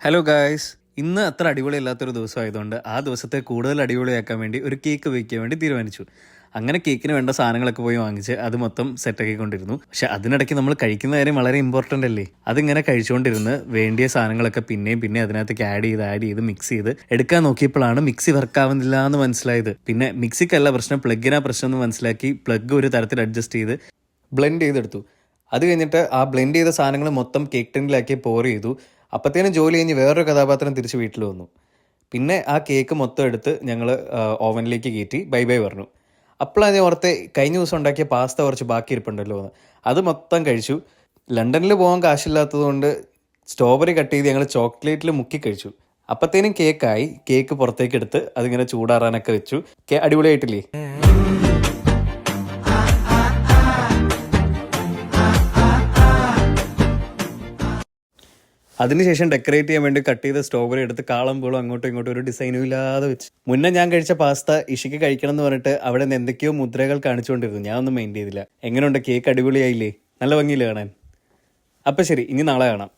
Hello guys, ഇന്ന് അത്ര അടിപൊളിയല്ലാത്തൊരു ദിവസമായതുകൊണ്ട് ആ ദിവസത്തെ കൂടുതൽ അടിപൊളിയാക്കാൻ വേണ്ടി ഒരു കേക്ക് വയ്ക്കാൻ വേണ്ടി തീരുമാനിച്ചു. അങ്ങനെ കേക്കിന് വേണ്ട സാധനങ്ങളൊക്കെ പോയി വാങ്ങിച്ച് അത് മൊത്തം സെറ്റാക്കിക്കൊണ്ടിരുന്നു. പക്ഷെ അതിനിടയ്ക്ക് നമ്മൾ കഴിക്കുന്ന കാര്യം വളരെ ഇമ്പോർട്ടൻ്റ് അല്ലേ. അതിങ്ങനെ കഴിച്ചുകൊണ്ടിരുന്ന് വേണ്ടിയ സാധനങ്ങളൊക്കെ പിന്നെ അതിനകത്തേക്ക് ആഡ് ചെയ്ത് മിക്സ് ചെയ്ത് എടുക്കാൻ നോക്കിയപ്പോഴാണ് മിക്സി വർക്കാവുന്നില്ല എന്ന് മനസ്സിലായത്. പിന്നെ മിക്സിക്കല്ല പ്രശ്നം, പ്ലഗിനാ പ്രശ്നം എന്ന് മനസ്സിലാക്കി പ്ലഗ് ഒരു തരത്തിൽ അഡ്ജസ്റ്റ് ചെയ്ത് ബ്ലെൻഡ് ചെയ്തെടുത്തു. അത് കഴിഞ്ഞിട്ട് ആ ബ്ലെൻഡ് ചെയ്ത സാധനങ്ങൾ മൊത്തം കേക്ക് ടിന്നിലാക്കി പോർ ചെയ്തു. അപ്പത്തേനും ജോലി കഴിഞ്ഞ് വേറൊരു കഥാപാത്രം തിരിച്ച് വീട്ടിൽ വന്നു. പിന്നെ ആ കേക്ക് മൊത്തം എടുത്ത് ഞങ്ങൾ ഓവനിലേക്ക് കയറ്റി ബൈ ബൈ പറഞ്ഞു. അപ്പോഴാണ് ഞാൻ ഓർത്തെ കഴിഞ്ഞ ദിവസം ഉണ്ടാക്കിയ പാസ്ത കുറച്ച് ബാക്കി ഇരിപ്പുണ്ടല്ലോ എന്ന്. അത് മൊത്തം കഴിച്ചു. ലണ്ടനിൽ പോകാൻ കാശില്ലാത്തതുകൊണ്ട് സ്ട്രോബെറി കട്ട് ചെയ്ത് ഞങ്ങൾ ചോക്ലേറ്റിൽ മുക്കി കഴിച്ചു. അപ്പത്തേനും കേക്കായി. കേക്ക് പുറത്തേക്ക് എടുത്ത് അതിങ്ങനെ ചൂടാറാനൊക്കെ വെച്ചു. അടിപൊളിയായിട്ടില്ലേ? അതിനുശേഷം ഡെക്കറേറ്റ് ചെയ്യാൻ വേണ്ടി കട്ട് ചെയ്ത സ്ട്രോബെറി എടുത്ത് കാളം പോളും അങ്ങോട്ടും ഇങ്ങോട്ടും ഒരു ഡിസൈനും ഇല്ലാതെ വെച്ച്. മുന്നേ ഞാൻ കഴിച്ച പാസ്ത ഇഷിക്ക് കഴിക്കണം എന്ന് പറഞ്ഞിട്ട് അവിടെ നിന്ന് എന്തൊക്കെയോ മുദ്രകൾ കാണിച്ചുകൊണ്ടിരുന്നു. ഞാൻ ഒന്നും മൈൻഡ് ചെയ്തില്ല. എങ്ങനെയുണ്ട് കേക്ക്? അടിപൊളിയായില്ലേ? നല്ല ഭംഗിയില്ലേ കാണാൻ? അപ്പം ശരി, ഇനി നാളെ കാണാം.